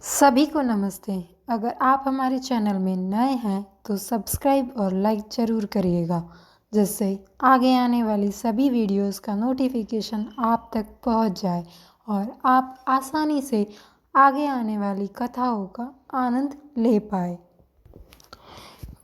सभी को नमस्ते। अगर आप हमारे चैनल में नए हैं तो सब्सक्राइब और लाइक ज़रूर करिएगा, जिससे आगे आने वाली सभी वीडियोस का नोटिफिकेशन आप तक पहुंच जाए और आप आसानी से आगे आने वाली कथाओं का आनंद ले पाए।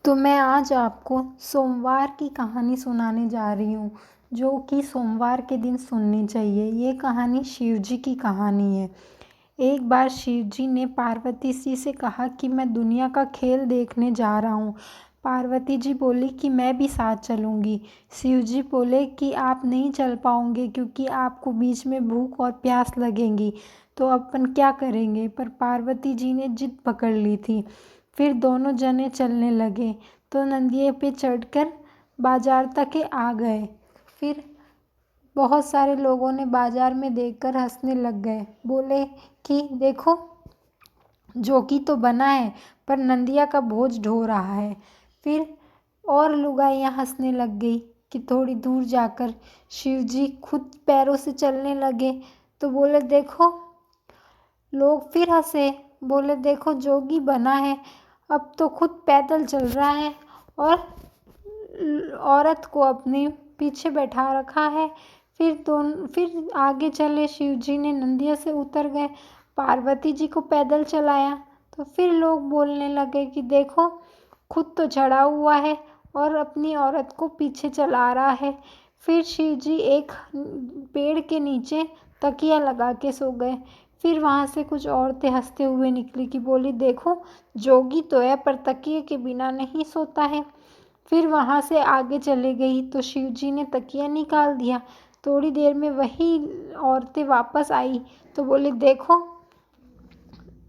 तो मैं आज आपको सोमवार की कहानी सुनाने जा रही हूँ, जो कि सोमवार के दिन सुननी चाहिए। ये कहानी शिव जी की कहानी है। एक बार शिव जी ने पार्वती जी से कहा कि मैं दुनिया का खेल देखने जा रहा हूँ। पार्वती जी बोली कि मैं भी साथ चलूँगी। शिव जी बोले कि आप नहीं चल पाओगे क्योंकि आपको बीच में भूख और प्यास लगेंगी, तो अपन क्या करेंगे। पर पार्वती जी ने जिद पकड़ ली थी। फिर दोनों जने चलने लगे तो नंदिये पे चढ़कर बाजार तक आ गए। फिर बहुत सारे लोगों ने बाजार में देखकर हंसने लग गए। बोले कि देखो, जोगी तो बना है पर नंदिया का बोझ ढो रहा है। फिर और लुगाइयाँ हंसने लग गई कि थोड़ी दूर जाकर शिव जी खुद पैरों से चलने लगे तो बोले देखो। लोग फिर हंसे, बोले देखो, जोगी बना है, अब तो खुद पैदल चल रहा है और औरत को अपने पीछे बैठा रखा है। फिर आगे चले। शिव जी ने नंदिया से उतर गए, पार्वती जी को पैदल चलाया। तो फिर लोग बोलने लगे कि देखो, खुद तो चढ़ा हुआ है और अपनी औरत को पीछे चला रहा है। फिर शिव जी एक पेड़ के नीचे तकिया लगा के सो गए। फिर वहाँ से कुछ औरतें हंसते हुए निकली कि बोली देखो, जोगी तो है पर तकिए के बिना नहीं सोता है। फिर वहाँ से आगे चले गई तो शिव जी ने तकिया निकाल दिया। थोड़ी देर में वही औरतें वापस आई तो बोली देखो,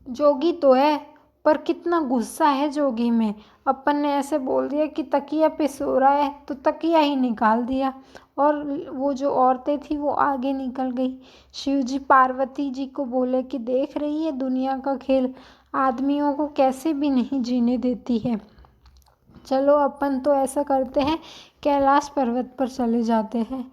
जोगी तो है पर कितना गुस्सा है जोगी में। अपन ने ऐसे बोल दिया कि तकिया पे सो रहा है तो तकिया ही निकाल दिया और वो जो औरतें थी वो आगे निकल गई। शिव जी पार्वती जी को बोले कि देख रही है दुनिया का खेल, आदमियों को कैसे भी नहीं जीने देती है। चलो अपन तो ऐसा करते हैं, कैलाश पर्वत पर चले जाते हैं।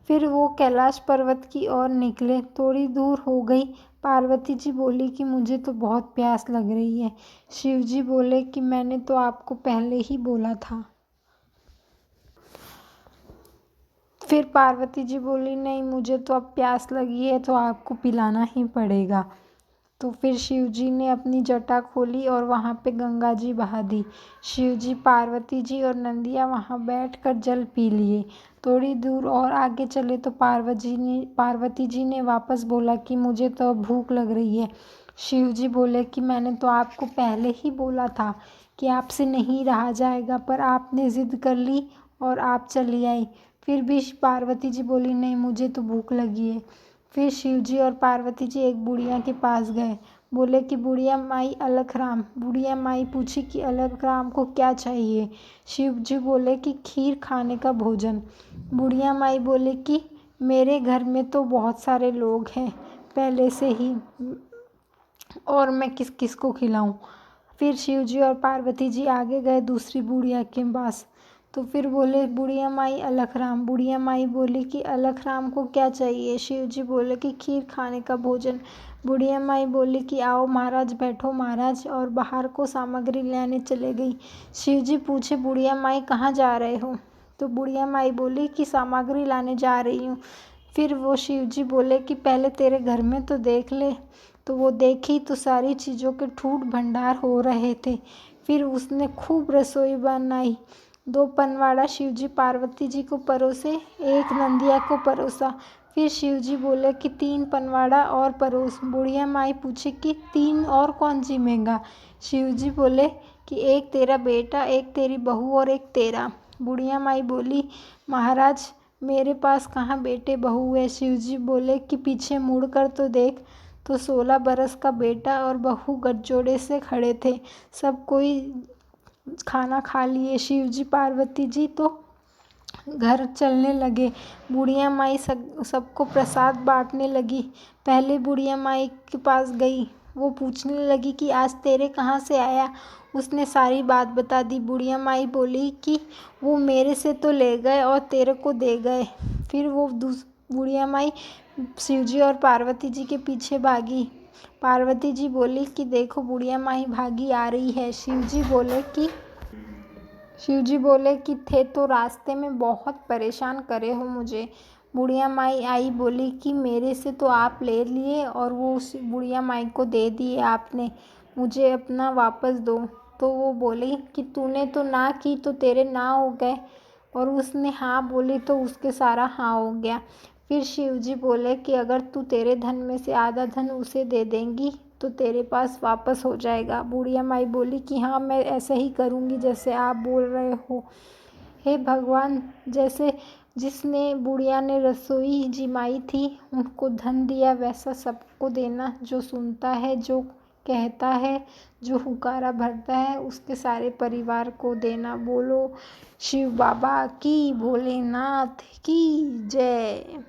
फिर वो कैलाश पर्वत की ओर निकले। थोड़ी दूर हो गई, पार्वती जी बोली कि मुझे तो बहुत प्यास लग रही है। शिव जी बोले कि मैंने तो आपको पहले ही बोला था। फिर पार्वती जी बोली नहीं, मुझे तो अब प्यास लगी है तो आपको पिलाना ही पड़ेगा। तो फिर शिव जी ने अपनी जटा खोली और वहाँ पे गंगा जी बहा दी। शिव जी, पार्वती जी और नंदिया वहाँ बैठकर जल पी लिए। थोड़ी दूर और आगे चले तो पार्वती जी ने वापस बोला कि मुझे तो अब भूख लग रही है। शिव जी बोले कि मैंने तो आपको पहले ही बोला था कि आपसे नहीं रहा जाएगा, पर आपने ज़िद कर ली और आप चली आई। फिर भी पार्वती जी बोली नहीं, मुझे तो भूख लगी है। फिर शिव जी और पार्वती जी एक बुढ़िया के पास गए। बोले कि बुढ़िया माई अलख राम। बुढ़िया माई पूछी कि अलख राम को क्या चाहिए। शिव जी बोले कि खीर खाने का भोजन। बुढ़िया माई बोले कि मेरे घर में तो बहुत सारे लोग हैं पहले से ही, और मैं किस किस को खिलाऊं। फिर शिव जी और पार्वती जी आगे गए दूसरी बुढ़िया के पास। तो फिर बोले बुढ़िया माई अलख राम। बुढ़िया माई बोली कि अलख राम को क्या चाहिए। शिव जी बोले कि खीर खाने का भोजन। बुढ़िया माई बोली कि आओ महाराज, बैठो महाराज, और बाहर को सामग्री लाने चले गई। शिव जी पूछे बुढ़िया माई कहाँ जा रहे हो। तो बुढ़िया माई बोली कि सामग्री लाने जा रही हूँ। फिर वो शिव जी बोले कि पहले तेरे घर में तो देख ले। तो वो देखी तो सारी चीज़ों के ठूठ भंडार हो रहे थे। फिर उसने खूब रसोई बनाई। 2 पनवाड़ा शिव जी पार्वती जी को परोसे, 1 नंदिया को परोसा। फिर शिव जी बोले कि 3 पनवाड़ा और परोस। बुढ़िया माई पूछे कि 3 और कौन जिमेगा। शिव जी बोले कि 1 तेरा बेटा, 1 तेरी बहू और 1 तेरा। बुढ़िया माई बोली महाराज, मेरे पास कहाँ बेटे बहू है। शिव जी बोले कि पीछे मुड़ कर तो देख, तो 16 बरस का बेटा और बहू गठजोड़े से खड़े थे। सब कोई खाना खा लिए। शिव जी पार्वती जी तो घर चलने लगे। बुढ़िया माई सबको प्रसाद बांटने लगी। पहले बुढ़िया माई के पास गई, वो पूछने लगी कि आज तेरे कहाँ से आया। उसने सारी बात बता दी। बुढ़िया माई बोली कि वो मेरे से तो ले गए और तेरे को दे गए। फिर वो बुढ़िया माई शिवजी और पार्वती जी के पीछे भागी। पार्वती जी बोली कि देखो बुढ़िया माई भागी आ रही है। शिव जी बोले कि थे तो रास्ते में बहुत परेशान करे हो मुझे। बुढ़िया माई आई, बोली कि मेरे से तो आप ले लिए और वो उस बुढ़िया माई को दे दिए आपने, मुझे अपना वापस दो। तो वो बोली कि तूने तो ना की तो तेरे ना हो गए, और उसने हाँ बोली तो उसके सारा हाँ हो गया। फिर शिव जी बोले कि अगर तू तेरे धन में से आधा धन उसे दे देंगी तो तेरे पास वापस हो जाएगा। बुढ़िया माई बोली कि हाँ मैं ऐसा ही करूँगी जैसे आप बोल रहे हो। हे भगवान, जैसे जिसने बुढ़िया ने रसोई जिमाई थी उनको धन दिया, वैसा सबको देना, जो सुनता है, जो कहता है, जो हुकारा भरता है उसके सारे परिवार को देना। बोलो शिव बाबा की, भोलेनाथ की जय।